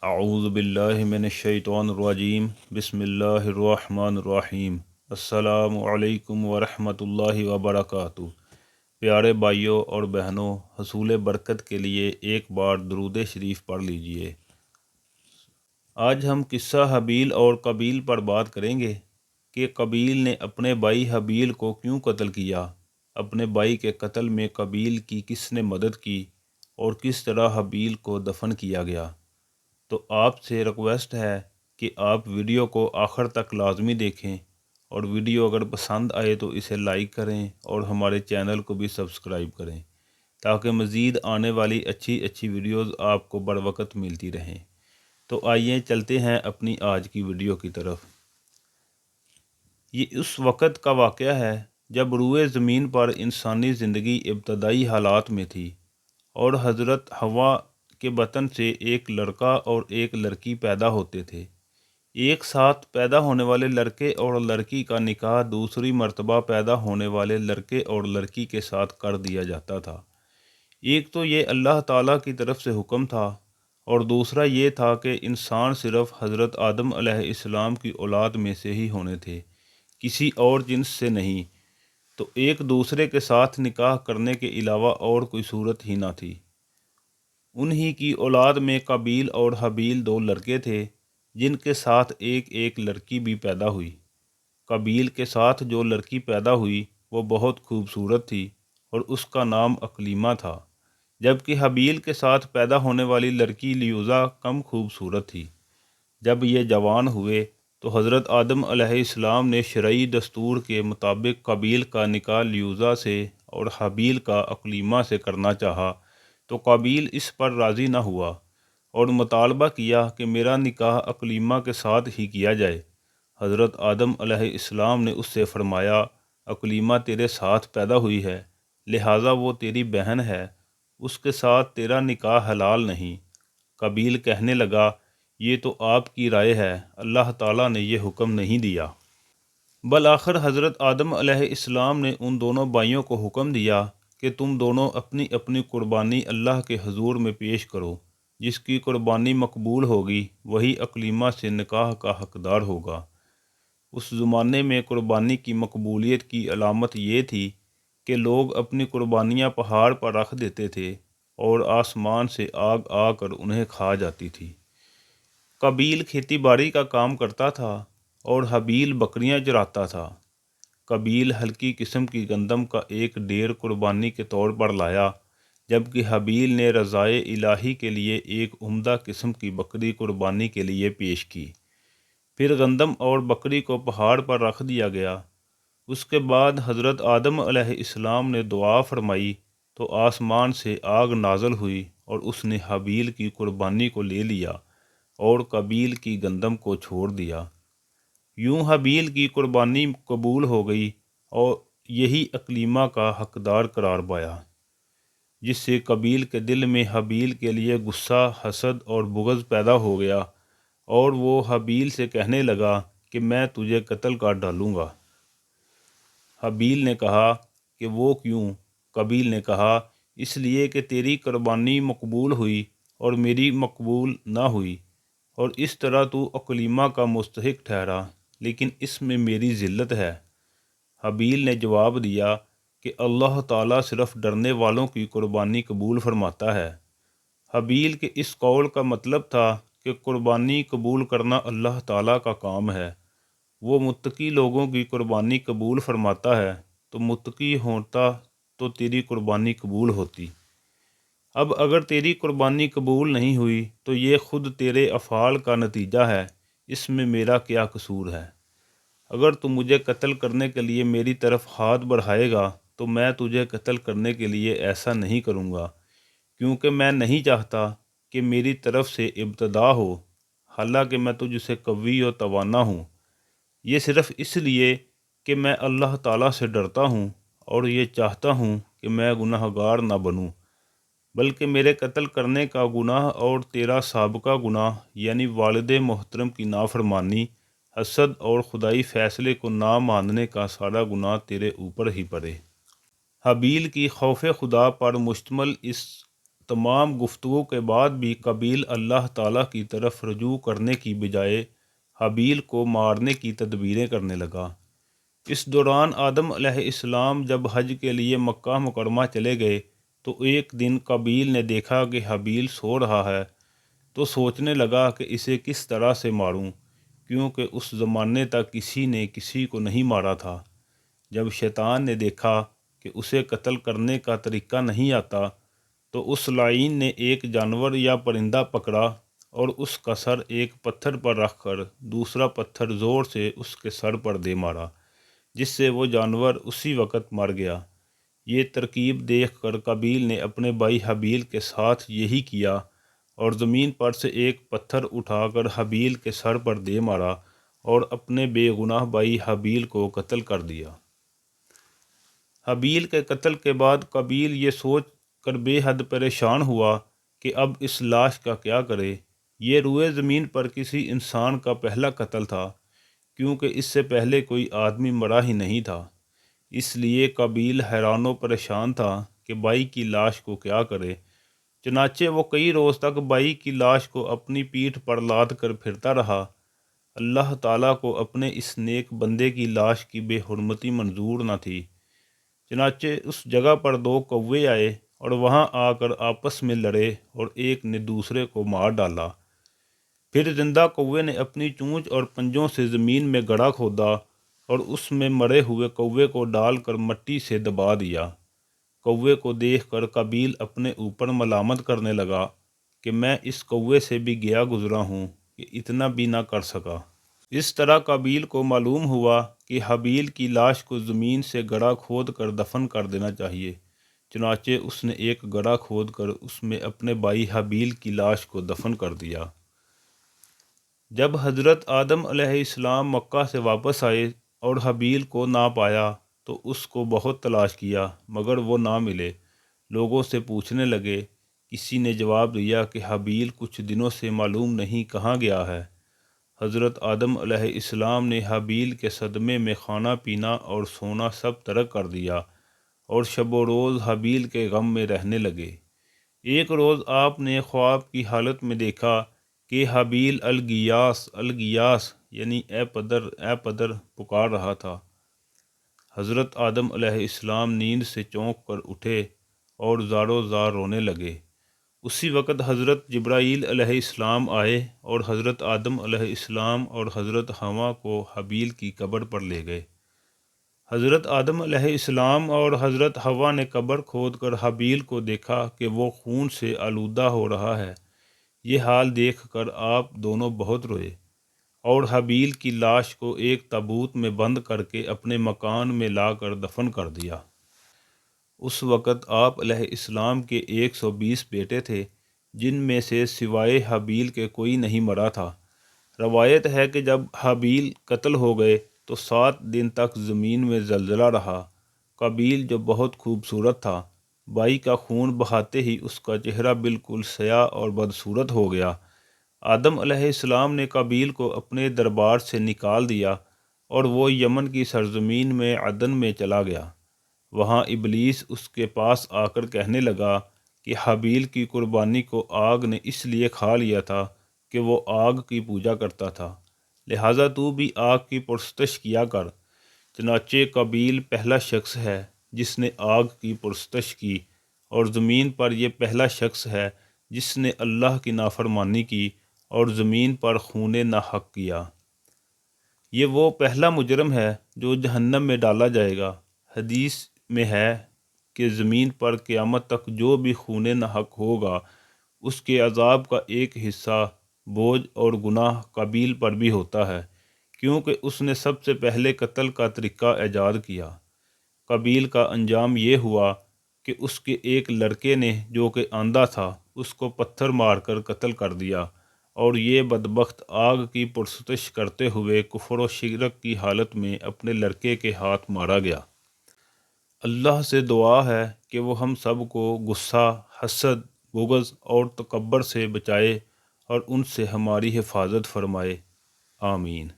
اعوذ باللہ من الشیطان الرجیم بسم اللہ الرحمن الرحیم السلام علیکم ورحمۃ اللہ وبرکاتہ۔ پیارے بھائیوں اور بہنوں، حصول برکت کے لیے ایک بار درود شریف پڑھ لیجئے۔ آج ہم قصہ حابیل اور قابیل پر بات کریں گے کہ قابیل نے اپنے بھائی حابیل کو کیوں قتل کیا، اپنے بھائی کے قتل میں قابیل کی کس نے مدد کی اور کس طرح حابیل کو دفن کیا گیا۔ تو آپ سے ریکویسٹ ہے کہ آپ ویڈیو کو آخر تک لازمی دیکھیں، اور ویڈیو اگر پسند آئے تو اسے لائک کریں اور ہمارے چینل کو بھی سبسکرائب کریں تاکہ مزید آنے والی اچھی ویڈیوز آپ کو بر وقت ملتی رہیں۔ تو آئیے چلتے ہیں اپنی آج کی ویڈیو کی طرف۔ یہ اس وقت کا واقعہ ہے جب روئے زمین پر انسانی زندگی ابتدائی حالات میں تھی، اور حضرت حوا کے بطن سے ایک لڑکا اور ایک لڑکی پیدا ہوتے تھے۔ ایک ساتھ پیدا ہونے والے لڑکے اور لڑکی کا نکاح دوسری مرتبہ پیدا ہونے والے لڑکے اور لڑکی کے ساتھ کر دیا جاتا تھا۔ ایک تو یہ اللہ تعالیٰ کی طرف سے حکم تھا، اور دوسرا یہ تھا کہ انسان صرف حضرت آدم علیہ السلام کی اولاد میں سے ہی ہونے تھے، کسی اور جنس سے نہیں۔ تو ایک دوسرے کے ساتھ نکاح کرنے کے علاوہ اور کوئی صورت ہی نہ تھی۔ انہی کی اولاد میں قابیل اور حابیل دو لڑکے تھے جن کے ساتھ ایک ایک لڑکی بھی پیدا ہوئی۔ قابیل کے ساتھ جو لڑکی پیدا ہوئی وہ بہت خوبصورت تھی اور اس کا نام اکلیمہ تھا، جبکہ حابیل کے ساتھ پیدا ہونے والی لڑکی لیوزا کم خوبصورت تھی۔ جب یہ جوان ہوئے تو حضرت آدم علیہ السلام نے شرعی دستور کے مطابق قابیل کا نکاح لیوزا سے اور حابیل کا اکلیمہ سے کرنا چاہا، تو قابیل اس پر راضی نہ ہوا اور مطالبہ کیا کہ میرا نکاح اکلیمہ کے ساتھ ہی کیا جائے۔ حضرت آدم علیہ السلام نے اس سے فرمایا، اکلیمہ تیرے ساتھ پیدا ہوئی ہے، لہٰذا وہ تیری بہن ہے، اس کے ساتھ تیرا نکاح حلال نہیں۔ قابیل کہنے لگا، یہ تو آپ کی رائے ہے، اللہ تعالیٰ نے یہ حکم نہیں دیا۔ بالآخر حضرت آدم علیہ السلام نے ان دونوں بھائیوں کو حکم دیا کہ تم دونوں اپنی اپنی قربانی اللہ کے حضور میں پیش کرو، جس کی قربانی مقبول ہوگی وہی اکلیمہ سے نکاح کا حقدار ہوگا۔ اس زمانے میں قربانی کی مقبولیت کی علامت یہ تھی کہ لوگ اپنی قربانیاں پہاڑ پر رکھ دیتے تھے اور آسمان سے آگ آ کر انہیں کھا جاتی تھی۔ قابیل کھیتی باڑی کا کام کرتا تھا اور حابیل بکریاں چراتا تھا۔ قابیل ہلکی قسم کی گندم کا ایک ڈھیر قربانی کے طور پر لایا، جبکہ حابیل نے رضائے الہی کے لیے ایک عمدہ قسم کی بکری قربانی کے لیے پیش کی۔ پھر گندم اور بکری کو پہاڑ پر رکھ دیا گیا۔ اس کے بعد حضرت آدم علیہ السلام نے دعا فرمائی تو آسمان سے آگ نازل ہوئی اور اس نے حابیل کی قربانی کو لے لیا اور قابیل کی گندم کو چھوڑ دیا۔ یوں حابیل کی قربانی قبول ہو گئی اور یہی اکلیمہ کا حقدار قرار پایا، جس سے قابیل کے دل میں حابیل کے لیے غصہ، حسد اور بغض پیدا ہو گیا، اور وہ حابیل سے کہنے لگا کہ میں تجھے قتل کر ڈالوں گا۔ حابیل نے کہا کہ وہ کیوں؟ قابیل نے کہا، اس لیے کہ تیری قربانی مقبول ہوئی اور میری مقبول نہ ہوئی، اور اس طرح تو اکلیمہ کا مستحق ٹھہرا، لیکن اس میں میری ذلت ہے۔ حابیل نے جواب دیا کہ اللہ تعالیٰ صرف ڈرنے والوں کی قربانی قبول فرماتا ہے۔ حابیل کے اس قول کا مطلب تھا کہ قربانی قبول کرنا اللہ تعالیٰ کا کام ہے، وہ متقی لوگوں کی قربانی قبول فرماتا ہے، تو متقی ہوتا تو تیری قربانی قبول ہوتی۔ اب اگر تیری قربانی قبول نہیں ہوئی تو یہ خود تیرے افعال کا نتیجہ ہے، اس میں میرا کیا قصور ہے؟ اگر تو مجھے قتل کرنے کے لیے میری طرف ہاتھ بڑھائے گا تو میں تجھے قتل کرنے کے لیے ایسا نہیں کروں گا، کیونکہ میں نہیں چاہتا کہ میری طرف سے ابتدا ہو، حالانکہ میں تجھ سے قوی و توانا ہوں۔ یہ صرف اس لیے کہ میں اللہ تعالیٰ سے ڈرتا ہوں اور یہ چاہتا ہوں کہ میں گناہ گار نہ بنوں، بلکہ میرے قتل کرنے کا گناہ اور تیرا سابقہ گناہ یعنی والد محترم کی نافرمانی، حسد اور خدائی فیصلے کو نہ ماننے کا سارا گناہ تیرے اوپر ہی پڑے۔ حابیل کی خوف خدا پر مشتمل اس تمام گفتگو کے بعد بھی قابیل اللہ تعالیٰ کی طرف رجوع کرنے کی بجائے حابیل کو مارنے کی تدبیریں کرنے لگا۔ اس دوران آدم علیہ السلام جب حج کے لیے مکہ مکرمہ چلے گئے تو ایک دن قابیل نے دیکھا کہ حابیل سو رہا ہے، تو سوچنے لگا کہ اسے کس طرح سے ماروں، کیونکہ اس زمانے تک کسی نے کسی کو نہیں مارا تھا۔ جب شیطان نے دیکھا کہ اسے قتل کرنے کا طریقہ نہیں آتا تو اس لعین نے ایک جانور یا پرندہ پکڑا اور اس کا سر ایک پتھر پر رکھ کر دوسرا پتھر زور سے اس کے سر پر دے مارا، جس سے وہ جانور اسی وقت مر گیا۔ یہ ترکیب دیکھ کر قابیل نے اپنے بھائی حابیل کے ساتھ یہی کیا اور زمین پر سے ایک پتھر اٹھا کر حابیل کے سر پر دے مارا اور اپنے بے گناہ بھائی حابیل کو قتل کر دیا۔ حابیل کے قتل کے بعد قابیل یہ سوچ کر بے حد پریشان ہوا کہ اب اس لاش کا کیا کرے۔ یہ روئے زمین پر کسی انسان کا پہلا قتل تھا، کیونکہ اس سے پہلے کوئی آدمی مرا ہی نہیں تھا۔ اس لیے قابیل حیران و پریشان تھا کہ بھائی کی لاش کو کیا کرے۔ چنانچہ وہ کئی روز تک بھائی کی لاش کو اپنی پیٹھ پر لاد کر پھرتا رہا۔ اللہ تعالیٰ کو اپنے اس نیک بندے کی لاش کی بے حرمتی منظور نہ تھی، چنانچہ اس جگہ پر 2 کوے آئے اور وہاں آ کر آپس میں لڑے اور ایک نے دوسرے کو مار ڈالا۔ پھر زندہ کوے نے اپنی چونچ اور پنجوں سے زمین میں گڑھا کھودا اور اس میں مرے ہوئے کوے کو ڈال کر مٹی سے دبا دیا۔ کوے کو دیکھ کر قابیل اپنے اوپر ملامت کرنے لگا کہ میں اس کوے سے بھی گیا گزرا ہوں کہ اتنا بھی نہ کر سکا۔ اس طرح قابیل کو معلوم ہوا کہ حابیل کی لاش کو زمین سے گڑھا کھود کر دفن کر دینا چاہیے، چنانچہ اس نے ایک گڑھا کھود کر اس میں اپنے بھائی حابیل کی لاش کو دفن کر دیا۔ جب حضرت آدم علیہ السلام مکہ سے واپس آئے اور حابیل کو نہ پایا تو اس کو بہت تلاش کیا مگر وہ نہ ملے۔ لوگوں سے پوچھنے لگے۔ کسی نے جواب دیا کہ حابیل کچھ دنوں سے معلوم نہیں کہاں گیا ہے۔ حضرت آدم علیہ السلام نے حابیل کے صدمے میں کھانا پینا اور سونا سب ترک کر دیا اور شب و روز حابیل کے غم میں رہنے لگے۔ ایک روز آپ نے خواب کی حالت میں دیکھا کہ حابیل الغیاث الغیاث یعنی اے پدر پکار رہا تھا۔ حضرت آدم علیہ السلام نیند سے چونک کر اٹھے اور زاروں زار رونے لگے۔ اسی وقت حضرت جبرائیل علیہ السلام آئے اور حضرت آدم علیہ السلام اور حضرت حوا کو حابیل کی قبر پر لے گئے۔ حضرت آدم علیہ السلام اور حضرت حوا نے قبر کھود کر حابیل کو دیکھا کہ وہ خون سے آلودہ ہو رہا ہے۔ یہ حال دیکھ کر آپ دونوں بہت روئے اور حابیل کی لاش کو ایک تابوت میں بند کر کے اپنے مکان میں لا کر دفن کر دیا۔ اس وقت آپ علیہ السلام کے 120 بیٹے تھے، جن میں سے سوائے حابیل کے کوئی نہیں مرا تھا۔ روایت ہے کہ جب حابیل قتل ہو گئے تو 7 دن تک زمین میں زلزلہ رہا۔ قابیل جو بہت خوبصورت تھا، بھائی کا خون بہاتے ہی اس کا چہرہ بالکل سیاہ اور بدصورت ہو گیا۔ آدم علیہ السلام نے قابیل کو اپنے دربار سے نکال دیا اور وہ یمن کی سرزمین میں عدن میں چلا گیا۔ وہاں ابلیس اس کے پاس آ کر کہنے لگا کہ حابیل کی قربانی کو آگ نے اس لیے کھا لیا تھا کہ وہ آگ کی پوجا کرتا تھا، لہٰذا تو بھی آگ کی پرستش کیا کر۔ چنانچہ قابیل پہلا شخص ہے جس نے آگ کی پرستش کی اور زمین پر یہ پہلا شخص ہے جس نے اللہ کی نافرمانی کی اور زمین پر خون ناحق کیا۔ یہ وہ پہلا مجرم ہے جو جہنم میں ڈالا جائے گا۔ حدیث میں ہے کہ زمین پر قیامت تک جو بھی خون ناحق ہوگا اس کے عذاب کا ایک حصہ بوجھ اور گناہ قابیل پر بھی ہوتا ہے، کیونکہ اس نے سب سے پہلے قتل کا طریقہ ایجاد کیا۔ قابیل کا انجام یہ ہوا کہ اس کے ایک لڑکے نے جو کہ اندھا تھا اس کو پتھر مار کر قتل کر دیا اور یہ بدبخت آگ کی پرستش کرتے ہوئے کفر و شرک کی حالت میں اپنے لڑکے کے ہاتھ مارا گیا۔ اللہ سے دعا ہے کہ وہ ہم سب کو غصہ، حسد، بغض اور تکبر سے بچائے اور ان سے ہماری حفاظت فرمائے۔ آمین۔